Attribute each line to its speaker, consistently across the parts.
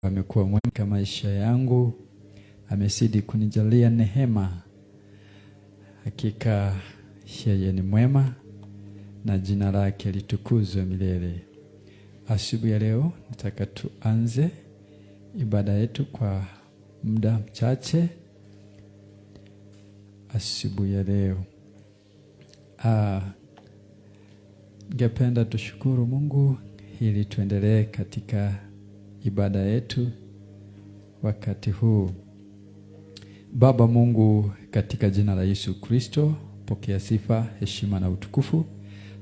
Speaker 1: amekuwa mwema katika maisha yangu, amezidi kunijalia neema. Hakika yeye ni mwema na jina lake litukuzwe milele. Asubuhi ya leo nataka tuanze ibada yetu kwa muda mchache. Asubuhi ya leo ningependa tushukuru Mungu ili tuendelee katika ibada yetu wakati huu. Baba Mungu, katika jina la Yesu Kristo, pokea sifa, heshima na utukufu.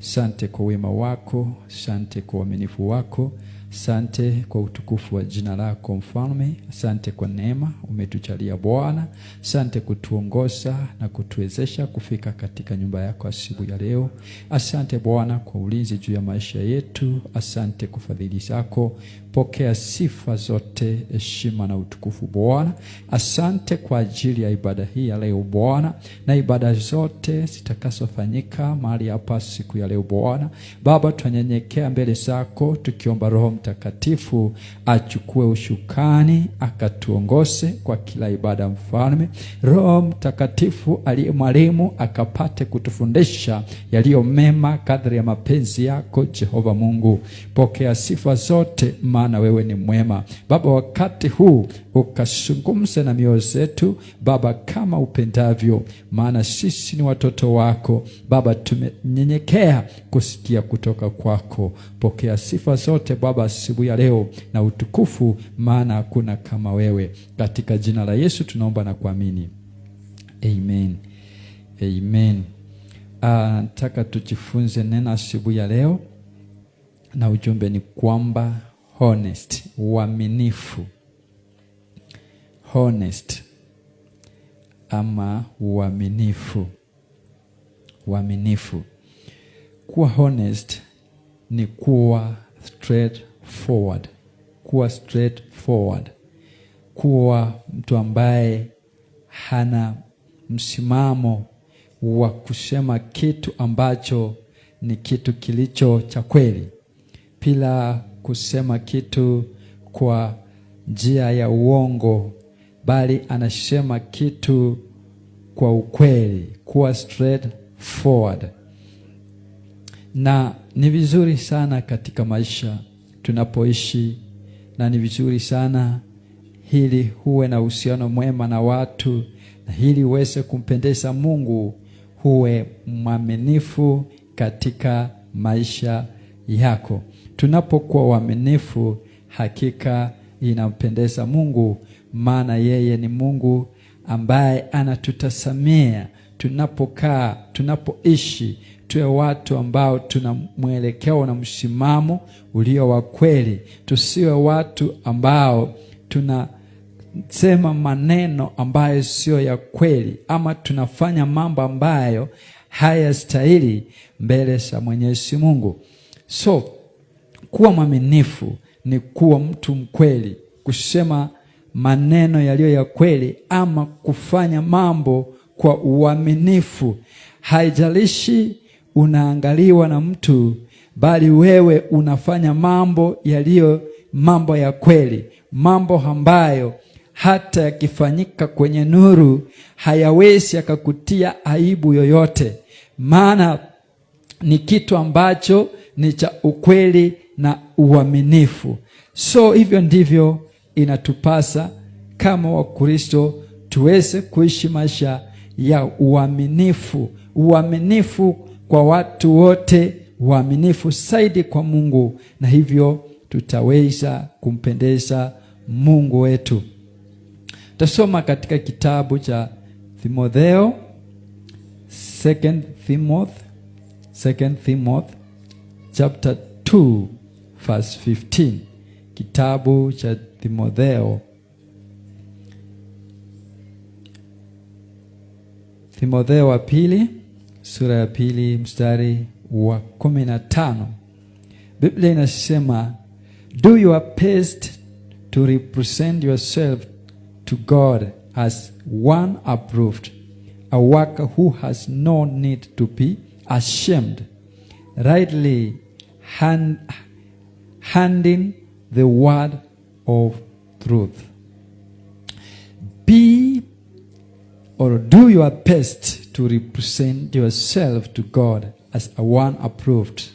Speaker 1: Asante kwa wema wako, asante kwa uaminifu wako, asante kwa utukufu wa jina lako Mfalme, asante kwa neema umetujalia Bwana, asante kutuongoza na kutuwezesha kufika katika nyumba yako asubuhi ya leo. Asante Bwana kwa ulinzi juu ya maisha yetu, asante kwa fadhili zako. Pokea sifa zote, heshima na utukufu Bwana. Asante kwa ajili ya ibada hii ya leo Bwana, na ibada zote zitakazofanyika mahali hapa siku ya leo Bwana. Baba, tunanyenyekea mbele zako tukiomba Roho Mtakatifu achukue ushukani, akatuongoze kwa kila ibada Mfalme. Roho Mtakatifu aliye mwalimu akapate kutufundisha yaliyo mema kadri ya mapenzi yako Jehova Mungu. Pokea sifa zote, maana wewe ni mwema Baba. Wakati huu ukazungumze na mioyo yetu Baba kama upendavyo, maana sisi ni watoto wako Baba, tumenyenyekea kusikia kutoka kwako. Pokea sifa zote Baba asubuhi ya leo na utukufu, maana hakuna kama wewe. Katika jina la Yesu tunaomba na kuamini, amen. Amen. Nataka tujifunze neno asubuhi ya leo, na ujumbe ni kwamba honest, uaminifu. Honest ama uaminifu. Uaminifu. Kuwa honest ni kuwa straightforward. Kuwa straightforward. Kuwa mtu ambaye hana msimamo wa kusema kitu ambacho ni kitu kilicho cha kweli, bila kusema kitu kwa njia ya uongo, bali anasema kitu kwa ukweli. Kuwa straightforward. Na ni vizuri sana katika maisha tunapoishi, na ni vizuri sana hili huwe na uhusiano mwema na watu, na hili uweze kumpendeza Mungu, huwe mwaminifu katika maisha yako. Tunapokuwa waaminifu, hakika inampendeza Mungu, maana yeye ni Mungu ambaye anatutasamia. Tunapokaa, tunapoishi, tuwe watu ambao tuna mwelekeo na msimamo ulio wa kweli. Tusiwe watu ambao tunasema maneno ambayo sio ya kweli, ama tunafanya mambo ambayo hayastahili mbele za Mwenyezi Mungu. So, kuwa mwaminifu ni kuwa mtu mkweli, kusema maneno yaliyo ya kweli, ama kufanya mambo kwa uaminifu. Haijalishi unaangaliwa na mtu, bali wewe unafanya mambo yaliyo mambo ya kweli, mambo ambayo hata yakifanyika kwenye nuru hayawezi yakakutia aibu yoyote, maana ni kitu ambacho ni cha ukweli na uaminifu. So hivyo ndivyo inatupasa kama Wakristo tuweze kuishi maisha ya uaminifu. Uaminifu kwa watu wote, uaminifu zaidi kwa Mungu, na hivyo tutaweza kumpendeza Mungu wetu. Tasoma katika kitabu cha Timotheo, 2 Timothy chapter 2 verse 15. Kitabu cha Timotheo, Timotheo wa pili, sura ya pili mstari wa 15. Biblia inasema, do your best to represent yourself to God as one approved, a worker who has no need to be ashamed, rightly handing the word of truth. Be or do your best to represent yourself to God as a one approved,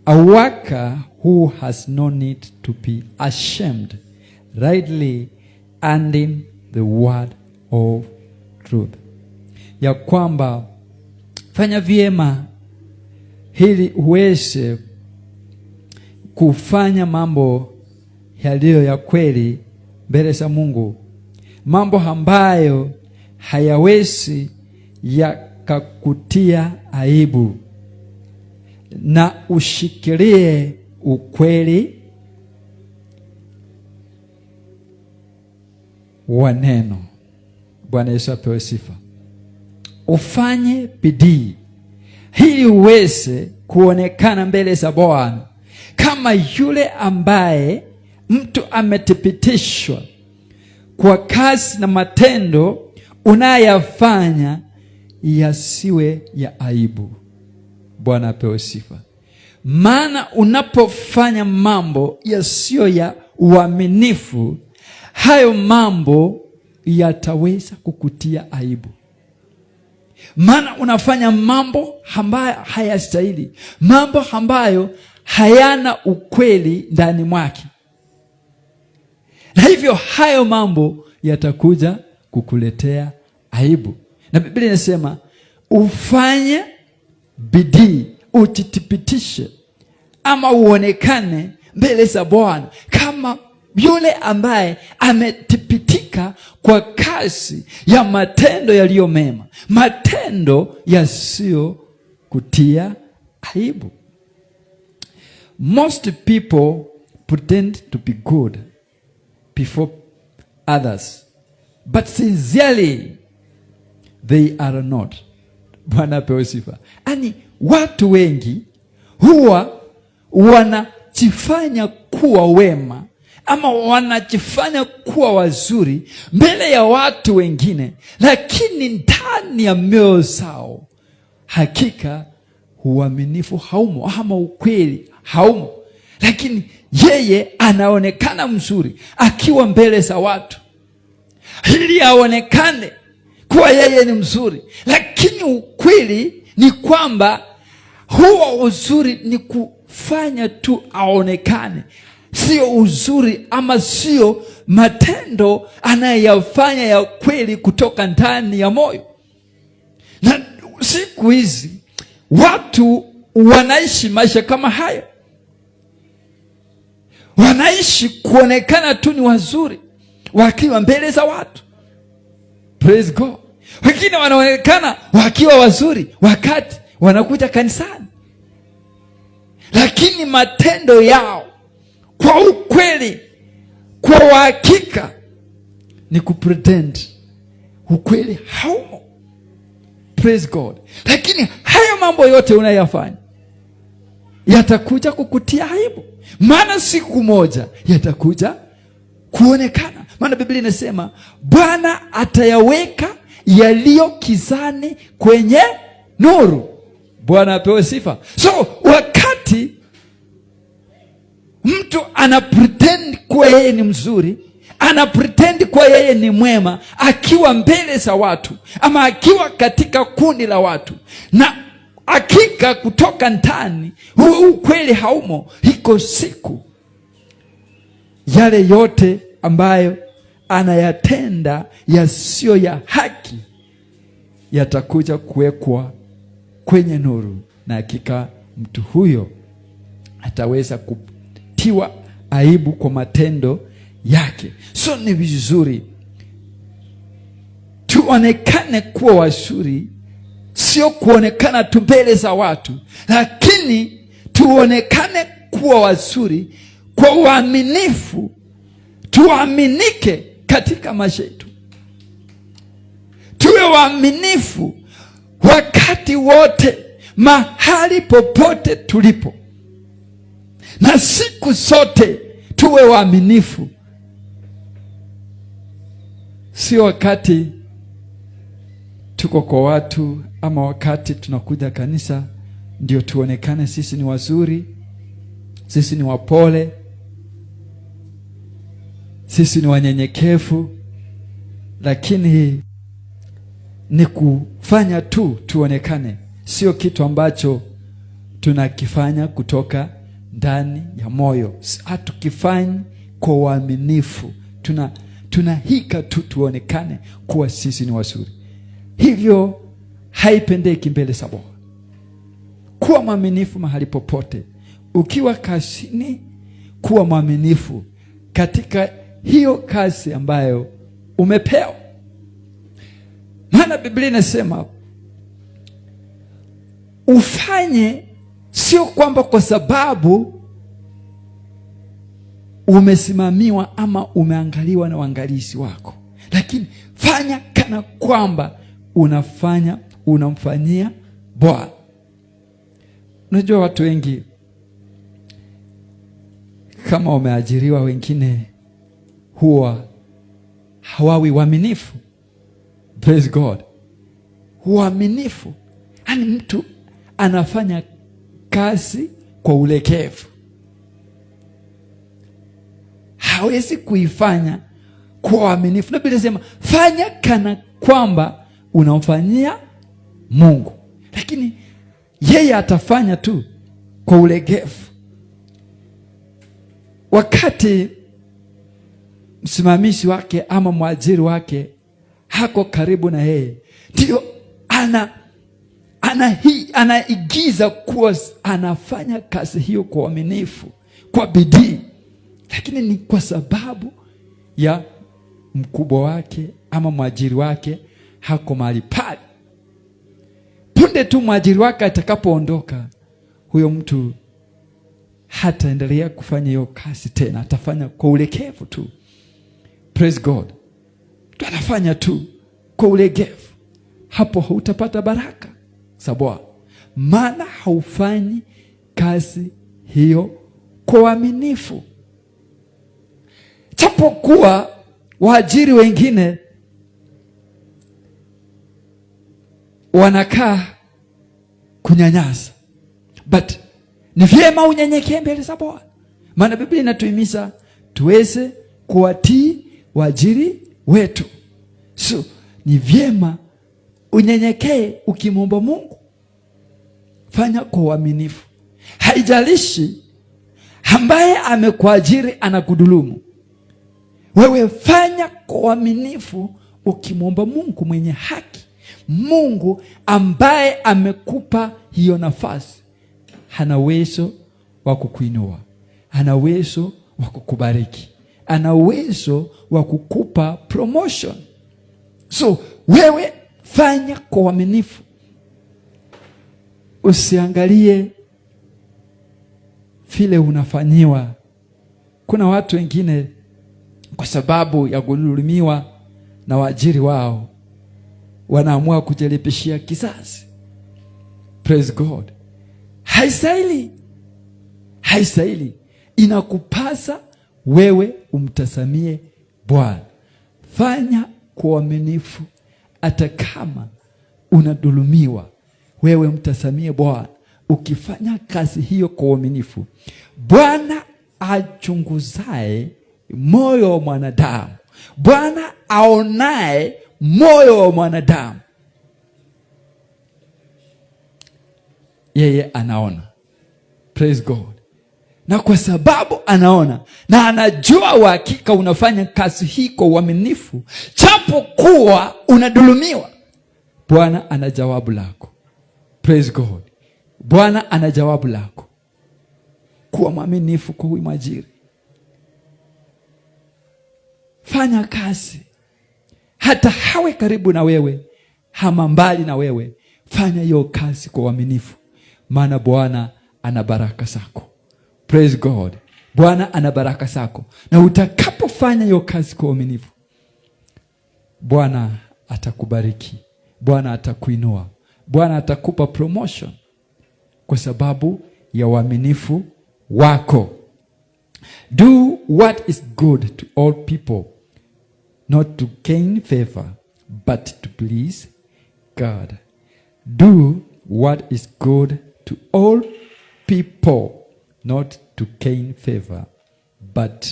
Speaker 1: a worker who has no need to be ashamed, rightly handling the word of truth. Ya kwamba fanya vyema ili uweze kufanya mambo yaliyo ya kweli mbele za Mungu, mambo ambayo hayawezi yakakutia aibu, na ushikilie ukweli wa neno. Bwana Yesu apewe sifa. Ufanye bidii ili uweze kuonekana mbele za Bwana kama yule ambaye mtu amethibitishwa kwa kazi na matendo unayafanya yasiwe ya aibu. Bwana apewe sifa. Maana unapofanya mambo yasiyo ya uaminifu, hayo mambo yataweza kukutia aibu. Maana unafanya mambo ambayo hayastahili, mambo ambayo hayana ukweli ndani mwake, na hivyo hayo mambo yatakuja kukuletea aibu. Na Biblia inasema ufanye bidii, utithibitishe ama uonekane mbele za Bwana kama yule ambaye amethibitika kwa kazi ya matendo yaliyo mema, matendo yasiyo kutia aibu. Most people pretend to be good before others, but sincerely they are not. Bwana apewe sifa. Ani watu wengi huwa wanajifanya kuwa wema ama wanajifanya kuwa wazuri mbele ya watu wengine, lakini ndani ya mioyo zao hakika uaminifu haumo ama ukweli haumo. Lakini yeye anaonekana mzuri akiwa mbele za watu ili aonekane kuwa yeye ni mzuri, lakini ukweli ni kwamba huo uzuri ni kufanya tu aonekane, sio uzuri ama sio matendo anayofanya ya kweli kutoka ndani ya moyo. Na siku hizi watu wanaishi maisha kama hayo, wanaishi kuonekana tu ni wazuri wakiwa mbele za watu. Praise God. Wengine wanaonekana wakiwa wazuri wakati wanakuja kanisani, lakini matendo yao kwa ukweli, kwa uhakika ni kupretend. Ukweli haumo. Praise God. Lakini hayo mambo yote unayafanya yatakuja kukutia aibu, maana siku moja yatakuja kuonekana. Maana Biblia inasema Bwana atayaweka yaliyo gizani kwenye nuru. Bwana apewe sifa. So wakati mtu anapretend kuwa yeye ni mzuri, anapretend kuwa yeye ni mwema akiwa mbele za watu ama akiwa katika kundi la watu, na hakika kutoka ndani huu ukweli haumo, iko siku yale yote ambayo anayatenda yasiyo ya haki yatakuja kuwekwa kwenye nuru, na hakika mtu huyo ataweza kutiwa aibu kwa matendo yake. So ni vizuri tuonekane kuwa wazuri, sio kuonekana tu mbele za watu, lakini tuonekane kuwa wazuri kwa uaminifu, tuaminike katika maisha yetu, tuwe waaminifu wakati wote, mahali popote tulipo, na siku zote tuwe waaminifu. Sio wakati tuko kwa watu ama wakati tunakuja kanisa ndio tuonekane sisi ni wazuri, sisi ni wapole. Sisi ni wanyenyekevu, lakini ni kufanya tu tuonekane, sio kitu ambacho tunakifanya kutoka ndani ya moyo. Hatukifanyi kwa uaminifu, tunahika tu tuonekane kuwa sisi ni wazuri. Hivyo haipendeki mbele za Bwana. Kuwa mwaminifu mahali popote. Ukiwa kazini, kuwa mwaminifu katika hiyo kazi ambayo umepewa. Maana Biblia inasema ufanye, sio kwamba kwa sababu umesimamiwa ama umeangaliwa na waangalizi wako, lakini fanya kana kwamba unamfanyia Bwana. Unajua watu wengi kama wameajiriwa, wengine huwa hawawi waaminifu. Praise God. Uaminifu, yaani mtu anafanya kazi kwa ulegevu, hawezi kuifanya kwa uaminifu. Na Biblia inasema fanya kana kwamba unamfanyia Mungu, lakini yeye atafanya tu kwa ulegevu. Wakati msimamizi wake ama mwajiri wake hako karibu na yeye, ndio anaigiza kuwa anafanya kazi hiyo kwa uaminifu, kwa bidii, lakini ni kwa sababu ya mkubwa wake ama mwajiri wake hako mahali pale. Punde tu mwajiri wake atakapoondoka, huyo mtu hataendelea kufanya hiyo kazi tena, atafanya kwa ulegevu tu. Praise God. Anafanya tu kwa ulegevu. Hapo hautapata baraka za Bwana, maana haufanyi kazi hiyo kwa uaminifu. Japokuwa waajiri wengine wanakaa kunyanyasa, but ni vyema unyenyekee mbele za Bwana, maana Biblia inatuhimiza tuweze kuwatii waajiri wetu. So ni vyema unyenyekee ukimwomba Mungu. Fanya kwa uaminifu. Haijalishi ambaye amekuajiri anakudhulumu, wewe fanya kwa uaminifu ukimwomba Mungu mwenye haki. Mungu ambaye amekupa hiyo nafasi hana uwezo wa kukuinua, hana uwezo wa kukubariki, ana uwezo wa kukupa promotion. So wewe fanya kwa uaminifu. Usiangalie vile unafanyiwa. Kuna watu wengine kwa sababu ya kudhulumiwa na waajiri wao wanaamua kujelipishia kizazi. Praise God. Haistahili. Inakupasa wewe umtazamie Bwana. Fanya kwa uaminifu, hata kama unadhulumiwa, wewe mtazamie Bwana. Ukifanya kazi hiyo kwa uaminifu, Bwana achunguzaye moyo wa mwanadamu, Bwana aonaye moyo wa mwanadamu, yeye anaona. Praise God. Na kwa sababu anaona na anajua uhakika unafanya kazi hii kwa uaminifu, japo kuwa unadhulumiwa, Bwana ana jawabu lako. Praise God. Bwana ana jawabu lako. Kuwa mwaminifu kwa huyu mwajiri. Fanya kazi, hata hawe karibu na wewe ama mbali na wewe, fanya hiyo kazi kwa uaminifu, maana Bwana ana baraka zako. Praise God. Bwana ana baraka zako, na utakapofanya hiyo kazi kwa uaminifu, Bwana atakubariki, Bwana atakuinua, Bwana atakupa promotion kwa sababu ya uaminifu wako. Do what is good to all people, not to gain favor, but to please God. Do what is good to all people, not to gain favor, but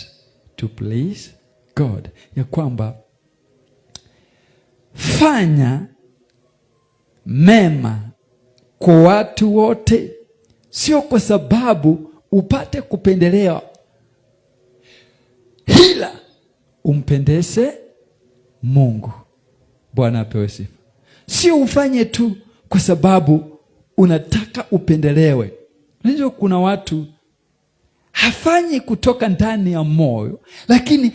Speaker 1: to please God, ya kwamba fanya mema kwa watu wote, sio kwa sababu upate kupendelewa, ila umpendeze Mungu. Bwana apewe sifa. Sio ufanye tu kwa sababu unataka upendelewe. Unajua kuna watu hafanyi kutoka ndani ya moyo, lakini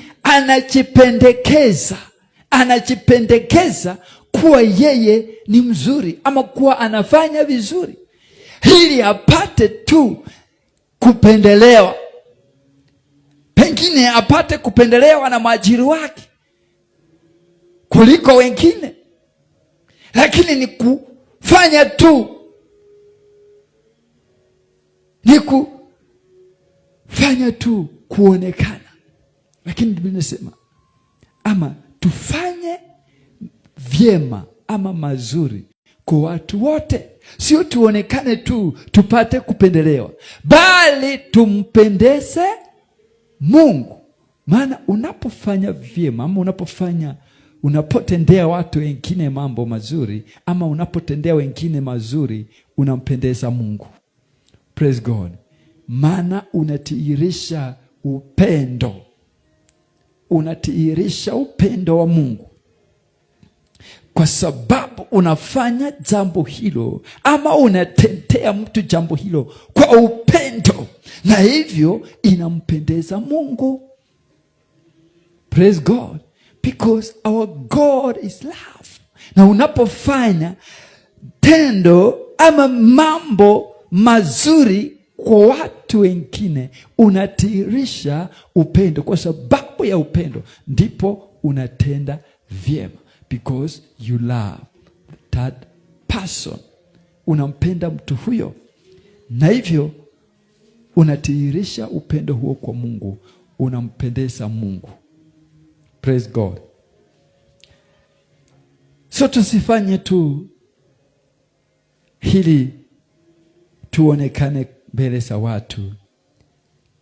Speaker 1: anajipendekeza kuwa yeye ni mzuri ama kuwa anafanya vizuri ili apate tu kupendelewa. Pengine apate kupendelewa na mwajiri wake kuliko wengine, lakini ni kufanya tu, kuonekana. Lakini Biblia inasema ama tufanye vyema ama mazuri kwa watu wote, sio tuonekane tu tupate kupendelewa, bali tumpendeze Mungu. Maana unapofanya vyema ama unapotendea watu wengine mambo mazuri ama unapotendea wengine mazuri, unampendeza Mungu. Praise God. Maana unatiirisha upendo wa Mungu, kwa sababu unafanya jambo hilo ama unatendea mtu jambo hilo kwa upendo, na hivyo inampendeza Mungu. Praise God, because our God is love. Na unapofanya tendo ama mambo mazuri kwa watu wengine, unatirisha upendo. Kwa sababu ya upendo ndipo unatenda vyema, because you love that person. Unampenda mtu huyo, na hivyo unatirisha upendo huo kwa Mungu, unampendeza Mungu. Praise God. So tusifanye tu hili tuonekane mbele za watu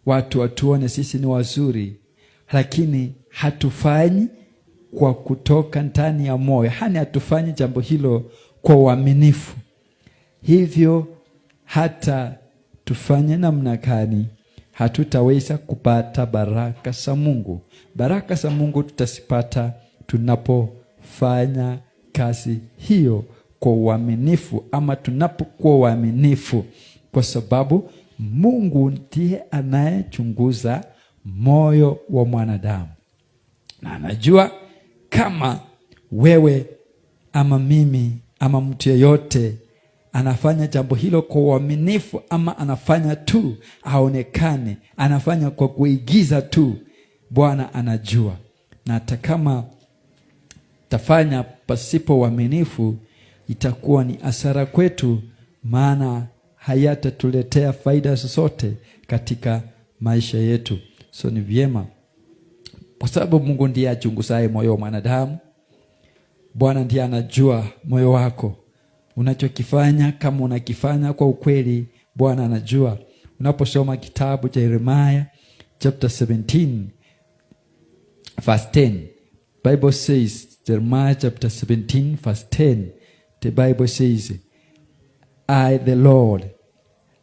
Speaker 1: watuone sisi ni wazuri, lakini hatufanyi kwa kutoka ndani ya moyo. Hatufanyi jambo hilo kwa uaminifu. Hivyo hata tufanye namna gani, hatutaweza kupata baraka za Mungu. Baraka za Mungu tutazipata tunapofanya kazi hiyo kwa uaminifu, ama tunapokuwa uaminifu, kwa sababu Mungu ndiye anayechunguza moyo wa mwanadamu, na anajua kama wewe ama mimi ama mtu yeyote anafanya jambo hilo kwa uaminifu, ama anafanya tu aonekane, anafanya kwa kuigiza tu. Bwana anajua, na hata kama tafanya pasipo uaminifu, itakuwa ni hasara kwetu, maana hayatatuletea faida zozote katika maisha yetu. So ni vyema, kwa sababu Mungu ndiye achunguzaye moyo wa mwanadamu. Bwana ndiye anajua moyo wako, unachokifanya. Kama unakifanya kwa ukweli, Bwana anajua. Unaposoma kitabu cha Yeremia chapter 17 verse 10, Bible says, Jeremiah chapter 17 verse 10, the Bible says, I the Lord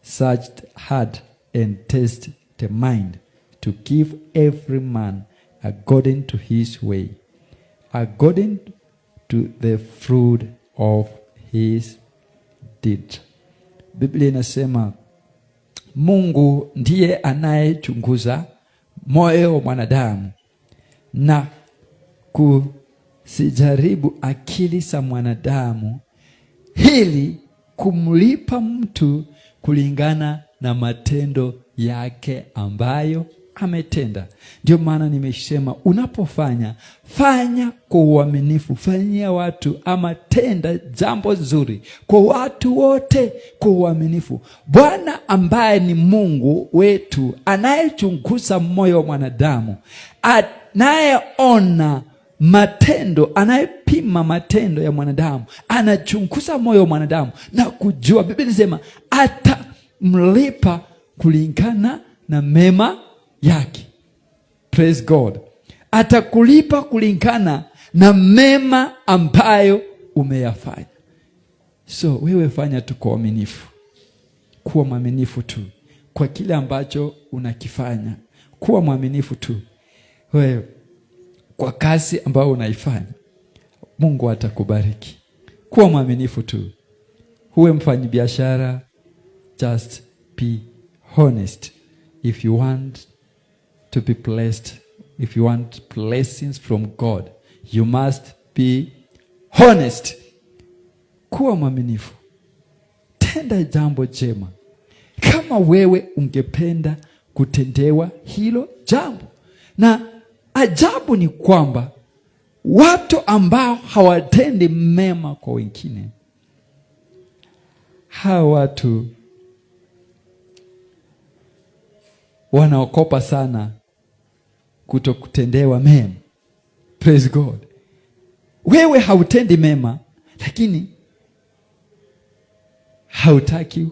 Speaker 1: searched hard and tested the mind, to give every man according to his way, according to the fruit of his deed. Biblia inasema Mungu ndiye anayechunguza moyo wa mwanadamu na kusijaribu akili za mwanadamu, ili kumlipa mtu kulingana na matendo yake ambayo ametenda. Ndio maana nimesema unapofanya, fanya kwa uaminifu. Fanyia watu ama tenda jambo zuri kwa watu wote kwa uaminifu. Bwana ambaye ni Mungu wetu, anayechunguza moyo wa mwanadamu, anayeona matendo, anayepima matendo ya mwanadamu, anachunguza moyo wa mwanadamu na kujua. Biblia inasema atamlipa kulingana na mema yake. Praise God. atakulipa kulingana na mema ambayo umeyafanya. So wewe fanya tu kwa uaminifu. Kuwa mwaminifu tu kwa kile ambacho unakifanya. Kuwa mwaminifu tu wewe kwa kazi ambayo unaifanya. Mungu atakubariki. Kuwa mwaminifu tu. Uwe mfanyabiashara, just be honest. If you want to be blessed, if you want blessings from God, you must be honest. Kuwa mwaminifu. Tenda jambo jema kama wewe ungependa kutendewa hilo jambo. Na ajabu ni kwamba watu ambao hawatendi mema kwa wengine, hawa watu wanaokopa sana kutokutendewa mema. Praise God. Wewe hautendi mema, lakini hautaki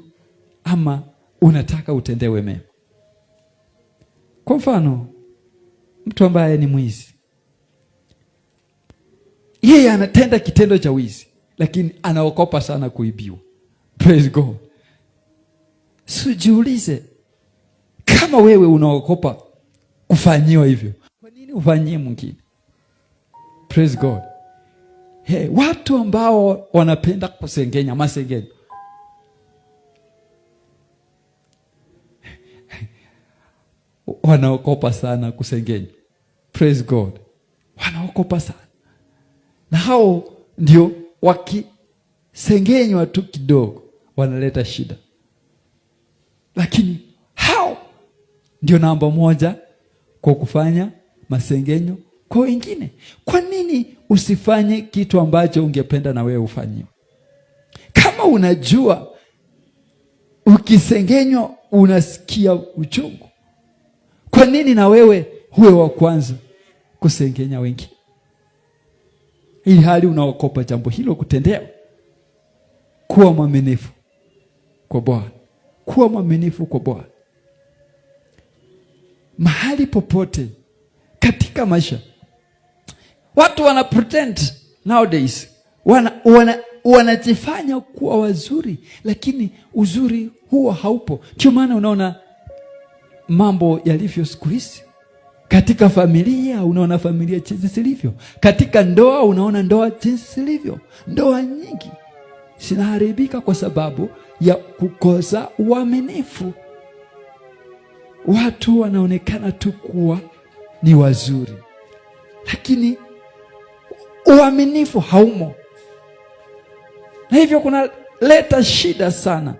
Speaker 1: ama unataka utendewe mema. Kwa mfano, mtu ambaye ni mwizi, yeye anatenda kitendo cha wizi, lakini anaokopa sana kuibiwa. Praise God. Sijiulize, kama wewe unaokopa kufanyiwa hivyo, kwa nini ufanyie mwingine? Praise God. Watu ambao wanapenda kusengenya, masengenyo, wanaokopa sana kusengenya. Praise God. Wanaokopa sana. Na hao ndio wakisengenywa tu kidogo wanaleta shida. Lakini hao ndio namba moja kwa kufanya masengenyo kwa wengine. Kwa nini usifanye kitu ambacho ungependa na wewe ufanyiwe? Kama unajua ukisengenywa unasikia uchungu, kwa nini na wewe huwe wa kwanza kusengenya wengine, ili hali unaokopa jambo hilo kutendewa? Kuwa mwaminifu kwa Bwana. Kuwa mwaminifu kwa Bwana. Mahali popote katika maisha, watu wana pretend nowadays, wanajifanya kuwa wazuri, lakini uzuri huo haupo. Ndio maana unaona mambo yalivyo siku hizi. Katika familia unaona familia jinsi zilivyo. Katika ndoa unaona ndoa jinsi zilivyo. Ndoa nyingi zinaharibika kwa sababu ya kukosa uaminifu. Watu wanaonekana tu kuwa ni wazuri, lakini uaminifu haumo. Na hivyo kuna leta shida sana.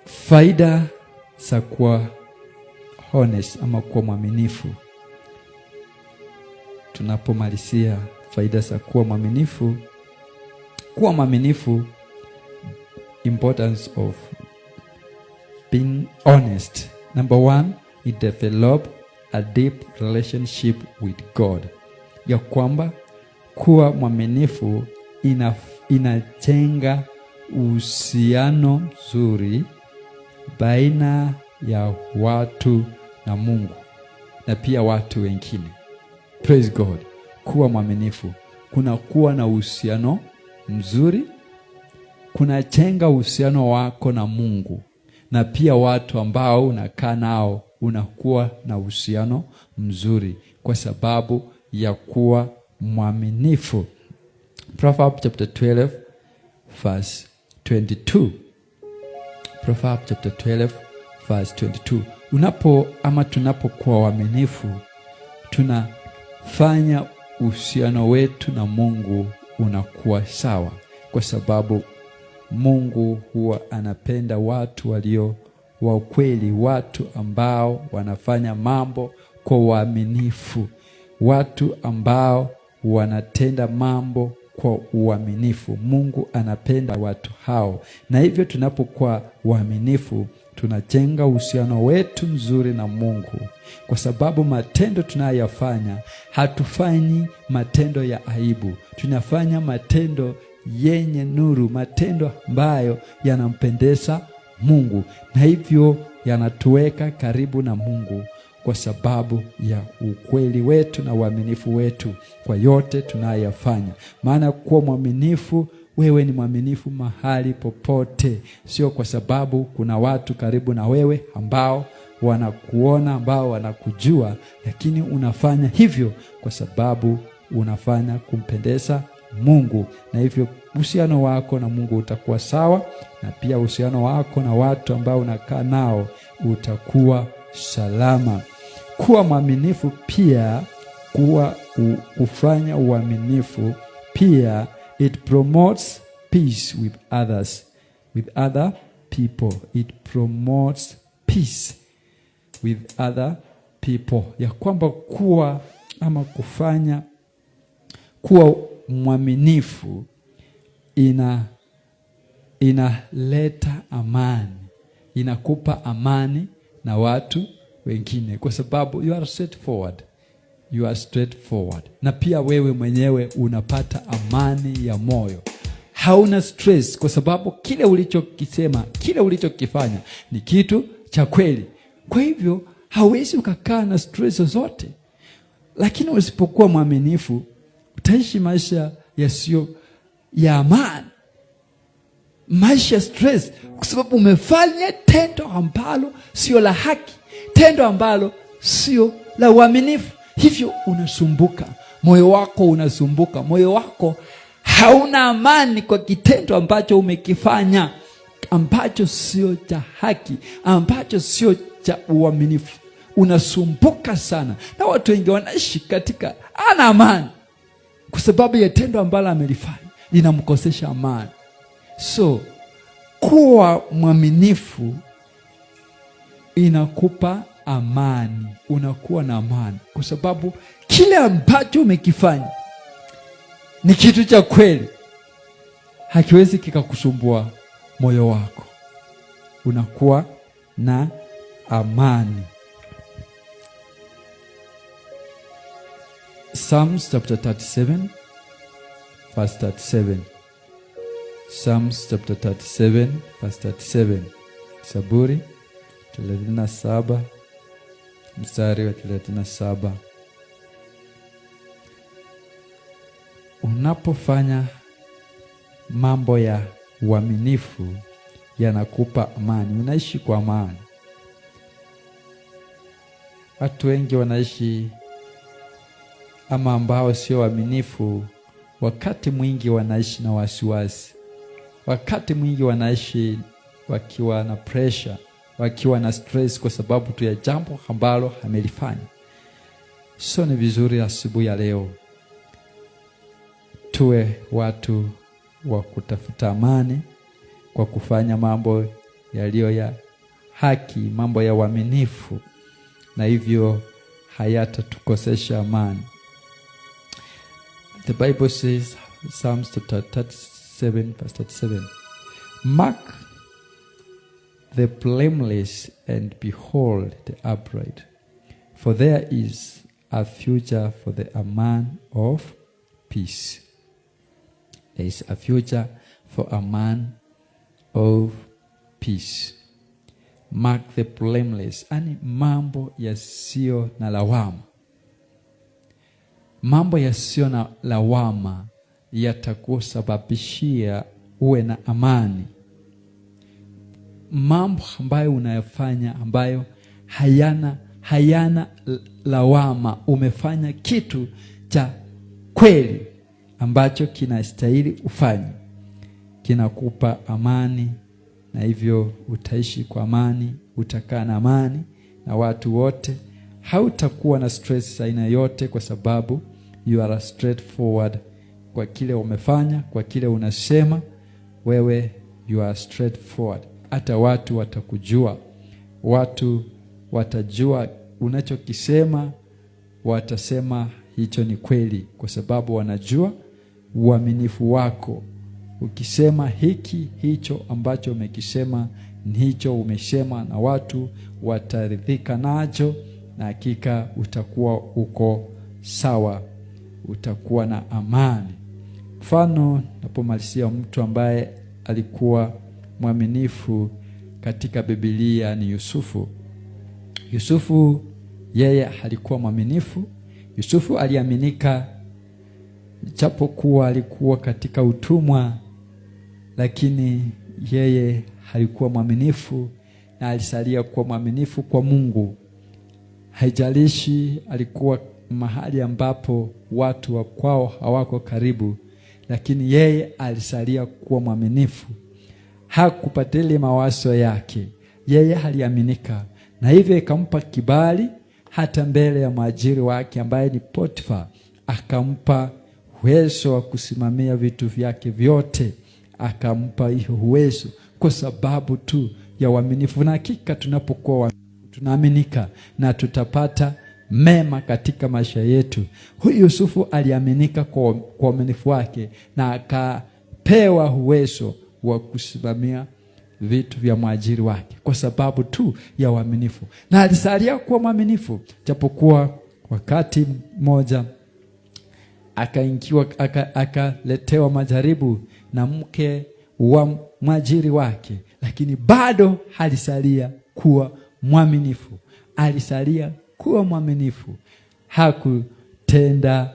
Speaker 1: Faida za kuwa honest ama kuwa mwaminifu. Tunapomalizia faida za kuwa mwaminifu. Kuwa mwaminifu, importance of being honest. Number one, it develop a deep relationship with God. Ya kwamba kuwa mwaminifu inajenga uhusiano mzuri baina ya watu na Mungu na pia watu wengine. Praise God. Kuwa mwaminifu kuna kuwa na uhusiano mzuri, kuna jenga uhusiano wako na Mungu na pia watu ambao unakaa nao unakuwa na uhusiano mzuri kwa sababu ya kuwa mwaminifu. Proverbs chapter 12 verse 22. Proverbs chapter 12 verse 22. Tunapokuwa waaminifu, tunafanya uhusiano wetu na Mungu unakuwa sawa, kwa sababu Mungu huwa anapenda watu walio wa ukweli, watu ambao wanafanya mambo kwa uaminifu, watu ambao wanatenda mambo kwa uaminifu. Mungu anapenda watu hao. Na hivyo tunapokuwa waaminifu, tunajenga uhusiano wetu mzuri na Mungu, kwa sababu matendo tunayofanya, hatufanyi matendo ya aibu. Tunafanya matendo yenye nuru, matendo ambayo yanampendeza Mungu. Na hivyo yanatuweka karibu na Mungu kwa sababu ya ukweli wetu na uaminifu wetu kwa yote tunayoyafanya. Maana kuwa mwaminifu, wewe ni mwaminifu mahali popote, sio kwa sababu kuna watu karibu na wewe ambao wanakuona, ambao wanakujua, lakini unafanya hivyo kwa sababu unafanya kumpendeza Mungu, na hivyo uhusiano wako na Mungu utakuwa sawa, na pia uhusiano wako na watu ambao unakaa nao utakuwa salama. Kuwa mwaminifu pia, kufanya uaminifu pia, it promotes peace with others, with other people. It promotes peace with other people. Ya kwamba kuwa ama kufanya kuwa mwaminifu inaleta amani, inakupa amani na watu wengine, kwa sababu you are straightforward. You are straightforward. Na pia wewe mwenyewe unapata amani ya moyo. Hauna stress kwa sababu kile ulichokisema, kile ulichokifanya ni kitu cha kweli. Kwa hivyo hauwezi ukakaa na stress zote. Lakini usipokuwa mwaminifu, utaishi maisha yasiyo ya amani, maisha stress, kwa sababu umefanya tendo ambalo sio la haki, tendo ambalo sio la uaminifu. Hivyo unasumbuka, moyo wako unasumbuka, moyo wako hauna amani kwa kitendo ambacho umekifanya, ambacho sio cha haki, ambacho sio cha uaminifu. Unasumbuka sana, na watu wengi wanaishi katika ana amani kwa sababu ya tendo ambalo amelifanya linamkosesha amani. So kuwa mwaminifu inakupa amani, unakuwa na amani kwa sababu kile ambacho umekifanya ni kitu cha kweli, hakiwezi kikakusumbua moyo wako, unakuwa na amani. Psalms chapter 37 verse 37. Psalms chapter 37 verse 37. Zaburi 37 mstari wa 37. Unapofanya mambo ya uaminifu yanakupa amani, unaishi kwa amani. Watu wengi wanaishi ama ambao sio waaminifu, wakati mwingi wanaishi na wasiwasi, wakati mwingi wanaishi wakiwa na pressure, wakiwa na stress kwa sababu tu ya jambo ambalo amelifanya. So ni vizuri asubuhi ya leo tuwe watu wa kutafuta amani kwa kufanya mambo yaliyo ya haki, mambo ya uaminifu, na hivyo hayatatukosesha amani. The Bible says, Psalms 37 verse 37, mark the blameless and behold the upright, for there is a future for the man of peace. There is a future for a man of peace. Mark the blameless, ani mambo yasiyo na lawama. Mambo yasiyo na lawama yatakusababishia uwe na amani. Mambo ambayo unayofanya ambayo hayana lawama, umefanya kitu cha kweli ambacho kinastahili ufanye, kinakupa amani, na hivyo utaishi kwa amani, utakaa na amani na watu wote. Hautakuwa na stress aina yote kwa sababu you are straightforward kwa kile umefanya, kwa kile unasema. Wewe you are straightforward. Hata watu watakujua, watu watajua unachokisema, watasema hicho ni kweli kwa sababu wanajua uaminifu wako. Ukisema hicho ambacho umekisema ni hicho umesema, na watu wataridhika nacho, na hakika utakuwa uko sawa, utakuwa na amani. Mfano napomalizia, mtu ambaye alikuwa mwaminifu katika Biblia ni Yusufu. Yusufu yeye alikuwa mwaminifu. Yusufu aliaminika japokuwa alikuwa katika utumwa, lakini yeye alikuwa mwaminifu na alisalia kuwa mwaminifu kwa Mungu. Haijalishi alikuwa mahali ambapo watu wa kwao hawako karibu, lakini yeye alisalia kuwa mwaminifu. Hakubadili mawazo yake. Yeye aliaminika, na hivyo ikampa kibali hata mbele ya mwajiri wake ambaye ni Potifa. Akampa uwezo wa kusimamia vitu vyake vyote. Akampa hiyo uwezo kwa sababu tu ya uaminifu. Na hakika tunapokuwa tunaaminika na tutapata mema katika maisha yetu. Huyu Yusufu aliaminika kwa uaminifu wake na akapewa uwezo wa kusimamia vitu vya mwajiri wake kwa sababu tu ya uaminifu. Na alisalia kuwa mwaminifu japokuwa wakati mmoja akaletewa majaribu na mke wa mwajiri wake, lakini bado alisalia kuwa mwaminifu. Alisalia kuwa mwaminifu. Hakutenda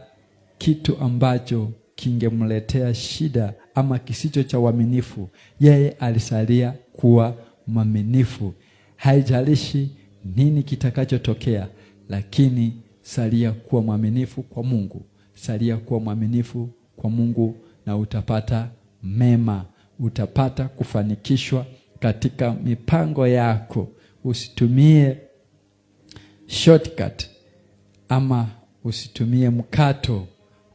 Speaker 1: kitu ambacho kingemletea shida ama kisicho cha uaminifu. Yeye alisalia kuwa mwaminifu. Haijalishi nini kitakachotokea, lakini salia kuwa mwaminifu kwa Mungu. Salia kuwa mwaminifu kwa Mungu na utapata mema. Utapata kufanikishwa katika mipango yako. Usitumie shortcut ama usitumie mkato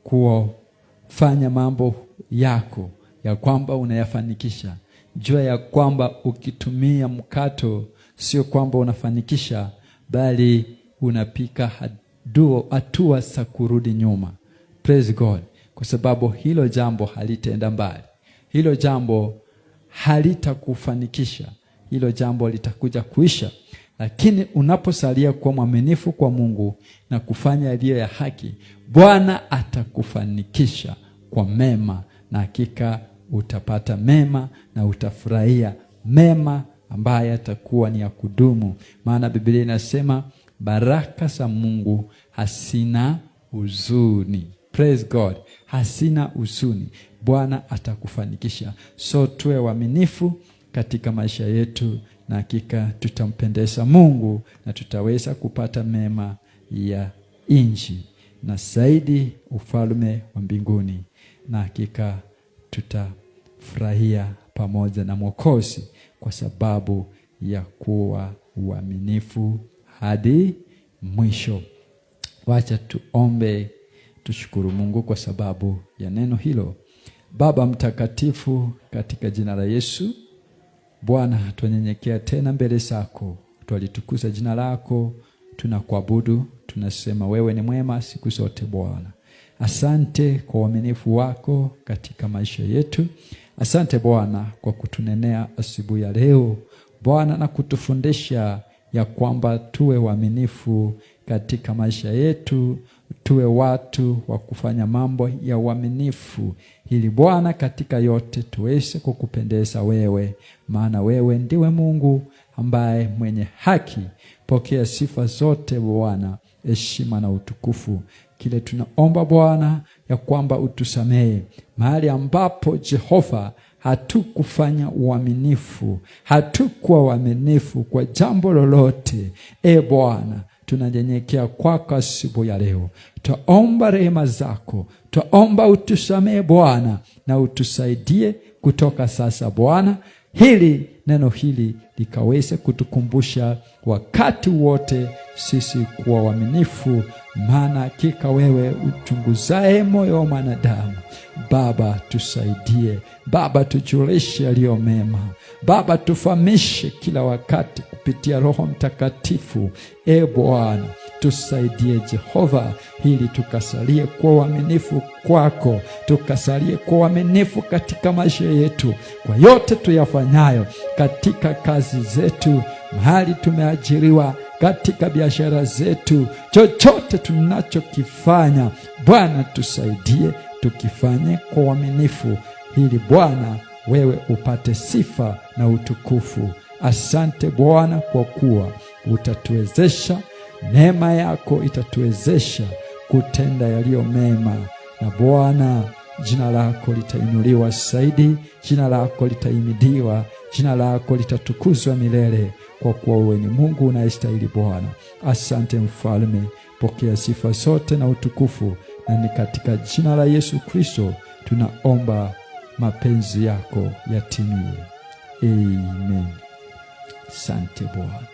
Speaker 1: kufanya mambo yako ya kwamba unayafanikisha. Jua ya kwamba ukitumia mkato sio kwamba unafanikisha, bali unapika hatua za kurudi nyuma. Praise God. Kwa sababu hilo jambo halitaenda mbali. Hilo jambo halitakufanikisha. Hilo jambo litakuja kuisha. Lakini unaposalia kuwa mwaminifu kwa Mungu na kufanya yaliyo ya haki, Bwana atakufanikisha kwa mema, na hakika utapata mema na utafurahia mema ambaye yatakuwa ni ya kudumu. Maana Biblia inasema baraka za Mungu hasina huzuni. Praise God. Hasina huzuni. Bwana atakufanikisha. So tuwe waaminifu katika maisha yetu, na hakika tutampendeza Mungu na tutaweza kupata mema ya nchi na zaidi ufalme wa mbinguni, na hakika tutafurahia pamoja na Mwokozi kwa sababu ya kuwa uaminifu hadi mwisho. Wacha tuombe. Tushukuru Mungu kwa sababu ya neno hilo. Baba mtakatifu, katika jina la Yesu, Bwana, tunyenyekea tena mbele zako. Twalitukuza jina lako, tunakuabudu, tunasema wewe ni mwema siku zote Bwana. Asante kwa uaminifu wako katika maisha yetu. Asante Bwana kwa kutunenea asubuhi ya leo Bwana, na kutufundisha ya kwamba tuwe waaminifu katika maisha yetu. Tuwe watu wa kufanya mambo ya uaminifu, ili Bwana katika yote tuweze kukupendeza wewe, maana wewe ndiwe Mungu ambaye mwenye haki. Pokea sifa zote Bwana, heshima na utukufu. Kile tunaomba Bwana ya kwamba utusamehe mahali ambapo Jehova hatukufanya uaminifu, hatukuwa waaminifu kwa jambo lolote. Bwana, tunanyenyekea kwako asubuhi ya leo. Tuomba rehema zako, tuomba utusamehe Bwana, na utusaidie kutoka sasa Bwana, hili neno hili likaweze kutukumbusha wakati wote sisi kuwa waaminifu, maana hakika wewe uchunguzaye moyo wa mwanadamu. Baba tusaidie, Baba tujulishe yaliyo mema, Baba tufahamishe kila wakati kupitia Roho Mtakatifu. Bwana tusaidie Jehova, ili tukasalie kuwa waaminifu kwako, tukasalie kuwa waaminifu katika maisha yetu, kwa yote tuyafanyayo, katika kazi zetu, mahali tumeajiriwa, katika biashara zetu, chochote tunachokifanya Bwana tusaidie tukifanye kwa uaminifu, ili Bwana wewe upate sifa na utukufu. Asante Bwana kwa kuwa utatuwezesha, neema yako itatuwezesha kutenda yaliyo mema, na Bwana jina lako litainuliwa zaidi, jina lako litahimidiwa, jina lako litatukuzwa milele, kwa kuwa wewe ni Mungu unayestahili Bwana. Asante Mfalme, pokea sifa zote na utukufu, na ni katika jina la Yesu Kristo tunaomba mapenzi yako yatimie. Amen. Asante Bwana.